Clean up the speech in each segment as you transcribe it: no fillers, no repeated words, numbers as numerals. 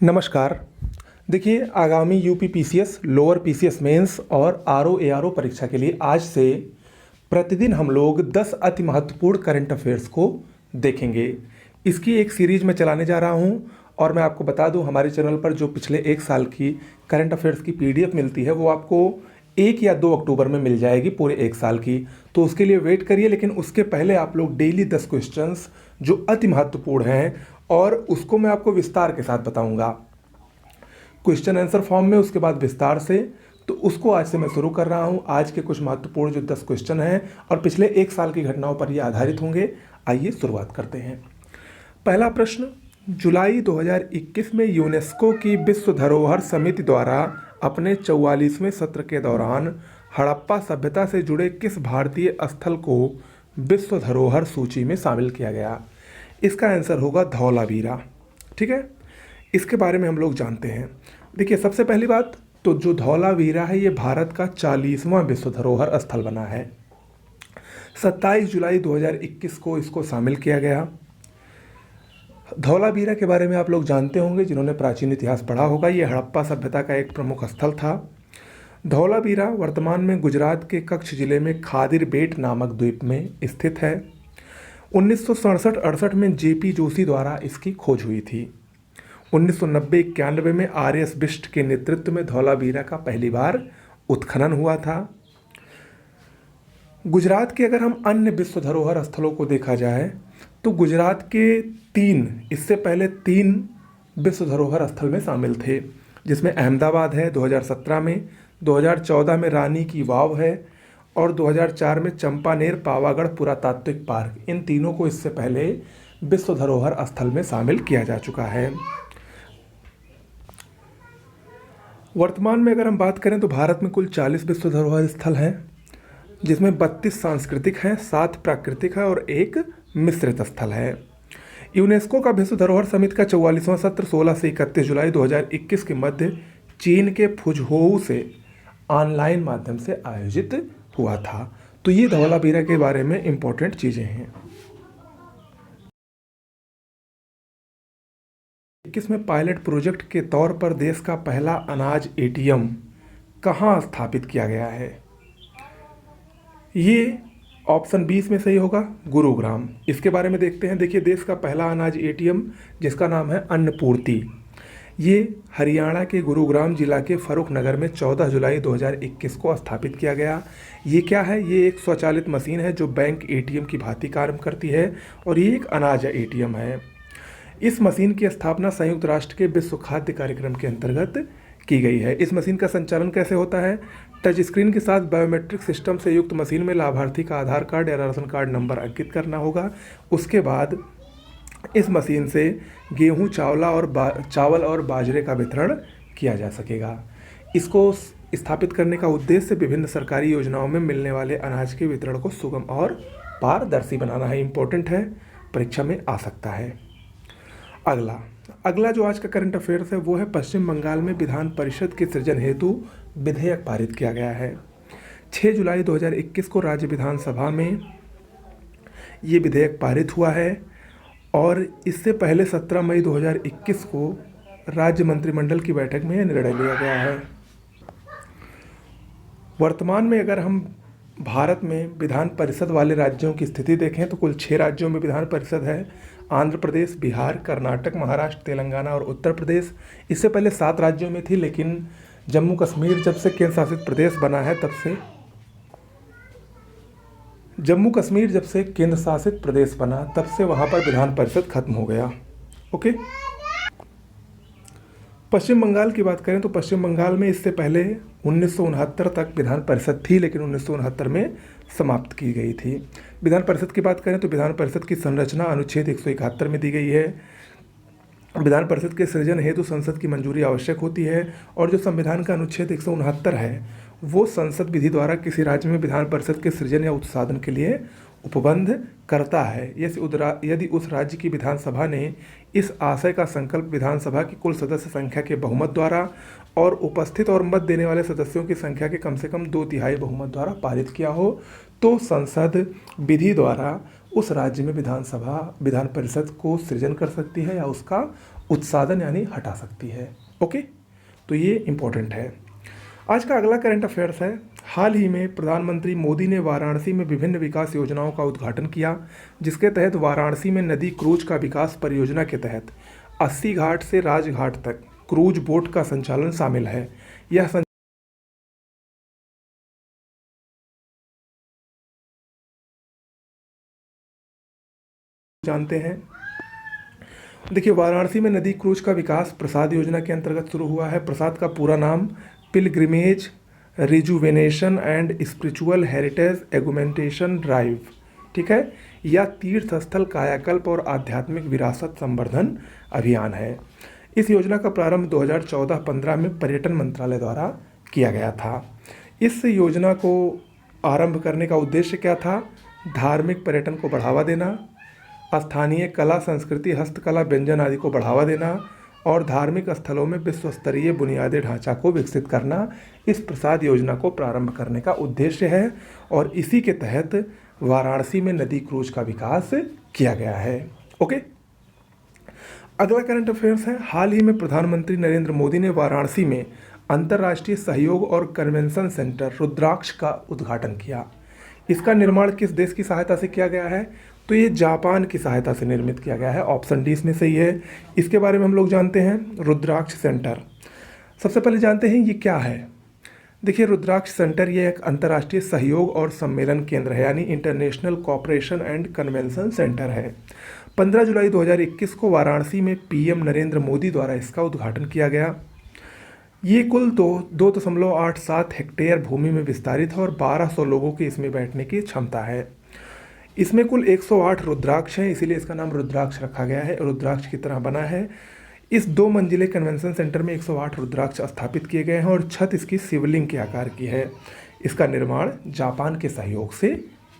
नमस्कार। देखिए, आगामी UP PCS, lower PCS mains और आरओ एआरओ परीक्षा के लिए आज से प्रतिदिन हम लोग 10 अति महत्वपूर्ण करंट अफेयर्स को देखेंगे। इसकी एक सीरीज में चलाने जा रहा हूं और मैं आपको बता दूं, हमारे चैनल पर जो पिछले एक साल की करंट अफेयर्स की पीडीएफ मिलती है वो आपको 1 या 2 अक्टूबर में मिल जाएगी पूरे एक साल की। तो उसके लिए वेट करिए, लेकिन उसके पहले आप लोग डेली 10 क्वेश्चंस जो अति महत्वपूर्ण हैं और उसको मैं आपको विस्तार के साथ बताऊंगा, क्वेश्चन आंसर फॉर्म में, उसके बाद विस्तार से। तो उसको आज से मैं शुरू कर रहा हूं। आज के कुछ महत्वपूर्ण जो 10 क्वेश्चन हैं और पिछले एक साल की घटनाओं पर ये आधारित होंगे। आइए शुरुआत करते हैं। पहला प्रश्न, जुलाई 2021 में यूनेस्को की विश्व धरोहर समिति द्वारा अपने 44वें सत्र के दौरान हड़प्पा सभ्यता से जुड़े किस भारतीय स्थल को विश्व धरोहर सूची में शामिल किया गया? इसका आंसर होगा धौलावीरा। ठीक है, इसके बारे में हम लोग जानते हैं। देखिए, सबसे पहली बात तो जो धौलावीरा है ये भारत का 40वां विश्व धरोहर स्थल बना है। 27 जुलाई 2021 को इसको शामिल किया गया। धौलावीरा के बारे में आप लोग जानते होंगे, जिन्होंने प्राचीन इतिहास पढ़ा होगा। ये हड़प्पा सभ्यता का एक प्रमुख स्थल था। धौलावीरा वर्तमान में गुजरात के कच्छ जिले में खादिर बेट नामक द्वीप में स्थित है। 1967-68 में जेपी जोशी द्वारा इसकी खोज हुई थी। 1990-91 में आर.एस. बिष्ट के नेतृत्व में धौलावीरा का पहली बार उत्खनन हुआ था। गुजरात के अगर हम अन्य विश्व धरोहर स्थलों को देखा जाए तो गुजरात के इससे पहले 3 विश्व धरोहर स्थल में शामिल थे, जिसमें अहमदाबाद है 2017 में, 2014 में रानी की वाव है और 2004 में चंपानेर पावागढ़ पुरातात्विक पार्क। इन तीनों को इससे पहले विश्व धरोहर स्थल में शामिल किया जा चुका है। वर्तमान में अगर हम बात करें तो भारत में कुल 40 विश्व धरोहर स्थल हैं, जिसमें 32 सांस्कृतिक हैं, 7 प्राकृतिक है और 1 मिश्रित स्थल है। यूनेस्को का विश्व धरोहर समिति का 44वां सत्र 16 से 31 जुलाई 2021 के मध्य चीन के फुझोऊ से ऑनलाइन माध्यम से आयोजित हुआ था। तो ये धौलावीरा के बारे में इंपॉर्टेंट चीज़ें हैं। 21 में पायलट प्रोजेक्ट के तौर पर देश का पहला अनाज एटीएम कहाँ स्थापित किया गया है? ये ऑप्शन 20 में सही होगा, गुरुग्राम। इसके बारे में देखते हैं। देखिए, देश का पहला अनाज एटीएम जिसका नाम है अन्नपूर्ति, ये हरियाणा के गुरुग्राम जिला के फरुख नगर में 14 जुलाई 2021 को स्थापित किया गया। ये क्या है? ये एक स्वचालित मशीन है जो बैंक एटीएम की भांति कार्य करती है और ये एक अनाज एटीएम है। इस मशीन की स्थापना संयुक्त राष्ट्र के विश्व खाद्य कार्यक्रम के अंतर्गत की गई है। इस मशीन का संचालन कैसे होता है? टच स्क्रीन के साथ बायोमेट्रिक सिस्टम से युक्त मशीन में लाभार्थी का आधार कार्ड या राशन कार्ड नंबर अंकित करना होगा। उसके बाद इस मशीन से गेहूं, चावल और बाजरे का वितरण किया जा सकेगा। इसको स्थापित करने का उद्देश्य विभिन्न सरकारी योजनाओं में मिलने वाले अनाज के वितरण को सुगम और पारदर्शी बनाना है। इम्पोर्टेंट है, परीक्षा में आ सकता है। अगला जो आज का करंट अफेयर्स है वो है पश्चिम बंगाल में विधान परिषद के सृजन हेतु विधेयक पारित किया गया है। 6 जुलाई 2021 को राज्य विधानसभा में ये विधेयक पारित हुआ है और इससे पहले 17 मई 2021 को राज्य मंत्रिमंडल की बैठक में यह निर्णय लिया गया है। वर्तमान में अगर हम भारत में विधान परिषद वाले राज्यों की स्थिति देखें तो कुल 6 राज्यों में विधान परिषद है। आंध्र प्रदेश, बिहार, कर्नाटक, महाराष्ट्र, तेलंगाना और उत्तर प्रदेश। इससे पहले 7 राज्यों में थी, लेकिन जम्मू कश्मीर जब से केंद्र शासित प्रदेश बना है तब से वहाँ पर विधान परिषद खत्म हो गया। ओके। पश्चिम बंगाल की बात करें तो पश्चिम बंगाल में इससे पहले 1969 तक विधान परिषद थी, लेकिन 1969 में समाप्त की गई थी। विधान परिषद की बात करें तो विधान परिषद की संरचना अनुच्छेद 171 में दी गई है। विधान परिषद के सृजन हेतु संसद की मंजूरी आवश्यक होती है और जो संविधान का अनुच्छेद 169 है वो संसद विधि द्वारा किसी राज्य में विधान परिषद के सृजन या उत्साधन के लिए उपबंध करता है। यदि उस राज्य की विधानसभा ने इस आशय का संकल्प विधानसभा की कुल सदस्य संख्या के बहुमत द्वारा और उपस्थित और मत देने वाले सदस्यों की संख्या के कम से कम 2/3 बहुमत द्वारा पारित किया हो, तो संसद विधि द्वारा उस राज्य में विधान परिषद को सृजन कर सकती है या उसका उत्साधन यानी हटा सकती है। ओके, तो ये इम्पोर्टेंट है। आज का अगला करंट अफेयर्स है, हाल ही में प्रधानमंत्री मोदी ने वाराणसी में विभिन्न विकास योजनाओं का उद्घाटन किया, जिसके तहत वाराणसी में नदी क्रूज का विकास परियोजना के तहत 80 घाट से राजघाट तक क्रूज बोट का संचालन शामिल है। यह जानते हैं। देखिए, वाराणसी में नदी क्रूज का विकास प्रसाद योजना के अंतर्गत शुरू हुआ है। प्रसाद का पूरा नाम pilgrimage rejuvenation and spiritual heritage augmentation drive, ठीक है, या तीर्थ स्थल कायाकल्प और आध्यात्मिक विरासत संवर्धन अभियान है। इस योजना का प्रारंभ 2014-15 में पर्यटन मंत्रालय द्वारा किया गया था। इस योजना को आरंभ करने का उद्देश्य क्या था? धार्मिक पर्यटन को बढ़ावा देना, स्थानीय कला संस्कृति हस्तकला व्यंजन आदि को बढ़ावा देना और धार्मिक स्थलों में विश्व स्तरीय बुनियादी ढांचा को विकसित करना इस प्रसाद योजना को प्रारंभ करने का उद्देश्य है। और इसी के तहत वाराणसी में नदी क्रूज का विकास किया गया है। ओके, अगला करंट अफेयर्स है, हाल ही में प्रधानमंत्री नरेंद्र मोदी ने वाराणसी में अंतर्राष्ट्रीय सहयोग और कन्वेंशन सेंटर रुद्राक्ष का उद्घाटन किया। इसका निर्माण किस देश की सहायता से किया गया है? तो ये जापान की सहायता से निर्मित किया गया है। ऑप्शन डी इसमें सही है। इसके बारे में हम लोग जानते हैं रुद्राक्ष सेंटर। सबसे पहले जानते हैं ये क्या है। देखिए, रुद्राक्ष सेंटर ये एक अंतर्राष्ट्रीय सहयोग और सम्मेलन केंद्र है, यानी international cooperation and convention centre है। 15 जुलाई 2021 को वाराणसी में पीएम नरेंद्र मोदी द्वारा इसका उद्घाटन किया गया। ये कुल 2.87 हेक्टेयर भूमि में विस्तारित है और 1200 लोगों की इसमें बैठने की क्षमता है। इसमें कुल 108 रुद्राक्ष हैं, इसीलिए इसका नाम रुद्राक्ष रखा गया है। रुद्राक्ष की तरह बना है। इस 2 मंजिले कन्वेंशन सेंटर में 108 रुद्राक्ष स्थापित किए गए हैं और छत इसकी शिवलिंग के आकार की है। इसका निर्माण जापान के सहयोग से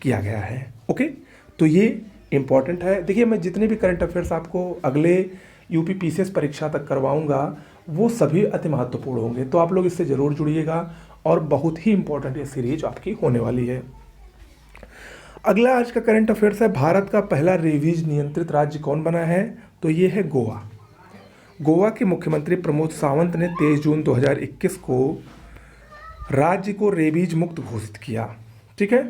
किया गया है। ओके, तो ये इम्पॉर्टेंट है। देखिए, मैं जितने भी करंट अफेयर्स आपको अगले यूपी पीसीएस परीक्षा तक करवाऊंगा वो सभी अति महत्वपूर्ण होंगे, तो आप लोग इससे ज़रूर जुड़िएगा और बहुत ही इम्पोर्टेंट ये सीरीज आपकी होने वाली है। अगला आज का करंट अफेयर्स है, भारत का पहला रेबीज नियंत्रित राज्य कौन बना है? तो ये है गोवा। गोवा के मुख्यमंत्री प्रमोद सावंत ने 23 जून 2021 को राज्य को रेबीज मुक्त घोषित किया। ठीक है,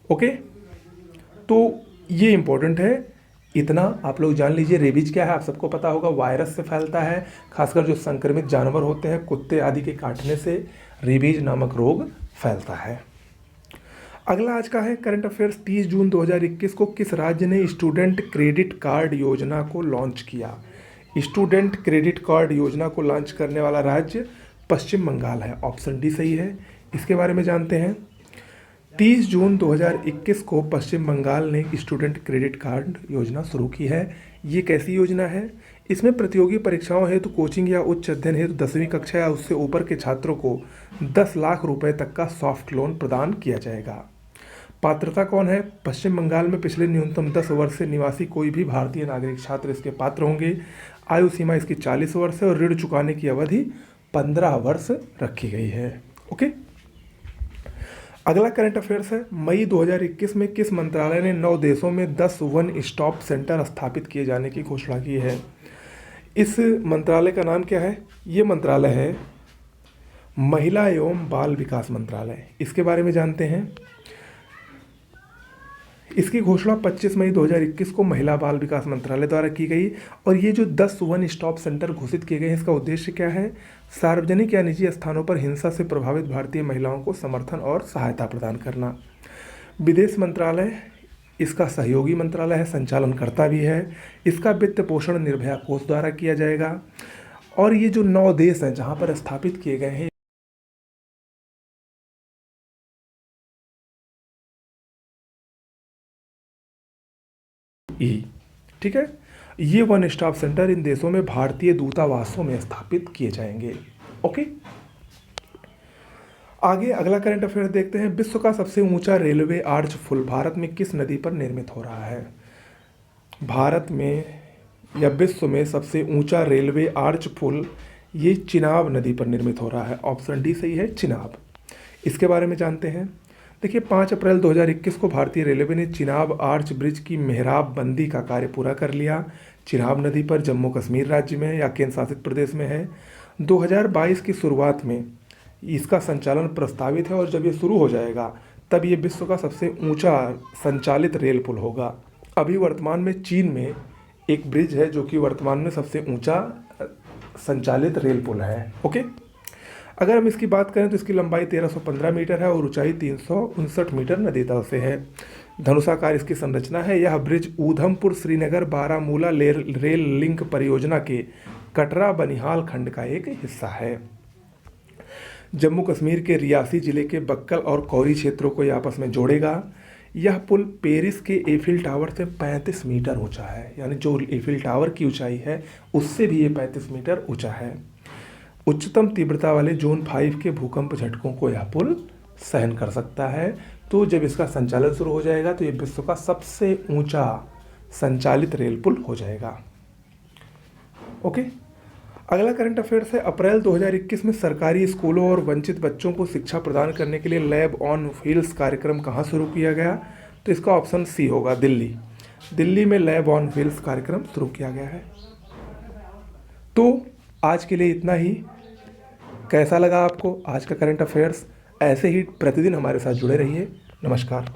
ओके, तो ये इंपॉर्टेंट है। इतना आप लोग जान लीजिए। रेबीज क्या है आप सबको पता होगा, वायरस से फैलता है, खासकर जो संक्रमित जानवर होते हैं, कुत्ते आदि के काटने से रेबीज नामक रोग फैलता है। अगला आज का है करंट अफेयर्स, 30 जून 2021 को किस राज्य ने स्टूडेंट क्रेडिट कार्ड योजना को लॉन्च किया? स्टूडेंट क्रेडिट कार्ड योजना को लॉन्च करने वाला राज्य पश्चिम बंगाल है। ऑप्शन डी सही है। इसके बारे में जानते हैं। 30 जून 2021 को पश्चिम बंगाल ने स्टूडेंट क्रेडिट कार्ड योजना शुरू की है। ये कैसी योजना है? इसमें प्रतियोगी परीक्षाओं हेतु कोचिंग या उच्च अध्ययन हेतु 10वीं कक्षा या उससे ऊपर के छात्रों को 10 लाख रुपए तक का सॉफ्ट लोन प्रदान किया जाएगा। पात्रता कौन है? पश्चिम बंगाल में पिछले न्यूनतम 10 वर्ष से निवासी कोई भी भारतीय नागरिक छात्र इसके पात्र होंगे। आयु सीमा इसकी 40 वर्ष है और ऋण चुकाने की अवधि 15 वर्ष रखी गई है। ओके, अगला करंट अफेयर्स है, मई 2021 में किस मंत्रालय ने 9 देशों में 10 वन स्टॉप सेंटर स्थापित किए जाने की घोषणा की है? इस मंत्रालय का नाम क्या है? ये मंत्रालय है महिला एवं बाल विकास मंत्रालय। इसके बारे में जानते हैं। इसकी घोषणा 25 मई 2021 को महिला बाल विकास मंत्रालय द्वारा की गई। और ये जो 10 वन स्टॉप सेंटर घोषित किए गए हैं, इसका उद्देश्य क्या है? सार्वजनिक या निजी स्थानों पर हिंसा से प्रभावित भारतीय महिलाओं को समर्थन और सहायता प्रदान करना। विदेश मंत्रालय इसका सहयोगी मंत्रालय है, संचालनकर्ता भी है। इसका वित्त पोषण निर्भया कोष द्वारा किया जाएगा। और ये जो 9 देश हैं जहाँ पर स्थापित किए गए हैं, ठीक है, ये वन स्टॉप सेंटर इन देशों में भारतीय दूतावासों में स्थापित किए जाएंगे। ओके, आगे अगला करंट अफेयर देखते हैं। विश्व का सबसे ऊंचा रेलवे आर्च पुल भारत में किस नदी पर निर्मित हो रहा है? भारत में या विश्व में सबसे ऊंचा रेलवे आर्च पुल ये चिनाब नदी पर निर्मित हो रहा है। ऑप्शन डी सही है, चिनाब। इसके बारे में जानते हैं। देखिए 5 अप्रैल 2021 को भारतीय रेलवे ने चिनाब आर्च ब्रिज की मेहराब बंदी का कार्य पूरा कर लिया। चिनाब नदी पर जम्मू कश्मीर राज्य में या केंद्र शासित प्रदेश में है। 2022 की शुरुआत में इसका संचालन प्रस्तावित है और जब ये शुरू हो जाएगा तब ये विश्व का सबसे ऊंचा संचालित रेल पुल होगा। अभी वर्तमान में चीन में एक ब्रिज है जो कि वर्तमान में सबसे ऊंचा संचालित रेल पुल है। ओके, अगर हम इसकी बात करें तो इसकी लंबाई 1315 मीटर है और ऊंचाई 359 मीटर नदी तल से है। धनुषाकार इसकी संरचना है। यह bridge Udhampur Srinagar Baramulla rail link परियोजना के कटरा बनिहाल खंड का एक हिस्सा है। जम्मू कश्मीर के रियासी जिले के बक्कल और कौरी क्षेत्रों को यह आपस में जोड़ेगा। यह पुल पेरिस के एफिल टावर से 35 मीटर ऊंचा है, यानी जो एफिल टावर की ऊंचाई है उससे भी ये 35 मीटर ऊंचा है। उच्चतम तीव्रता वाले जोन 5 के भूकंप झटकों को यह पुल सहन कर सकता है। तो जब इसका संचालन शुरू हो जाएगा तो ये विश्व का सबसे ऊंचा संचालित रेल पुल हो जाएगा। ओके, अगला करंट अफेयर्स है। अप्रैल 2021 में सरकारी स्कूलों और वंचित बच्चों को शिक्षा प्रदान करने के लिए लैब ऑन व्हील्स कार्यक्रम कहाँ शुरू किया गया? तो इसका ऑप्शन सी होगा, दिल्ली। दिल्ली में लैब ऑन व्हील्स कार्यक्रम शुरू किया गया है। तो आज के लिए इतना ही। कैसा लगा आपको आज का करंट अफेयर्स? ऐसे ही प्रतिदिन हमारे साथ जुड़े रहिए। नमस्कार।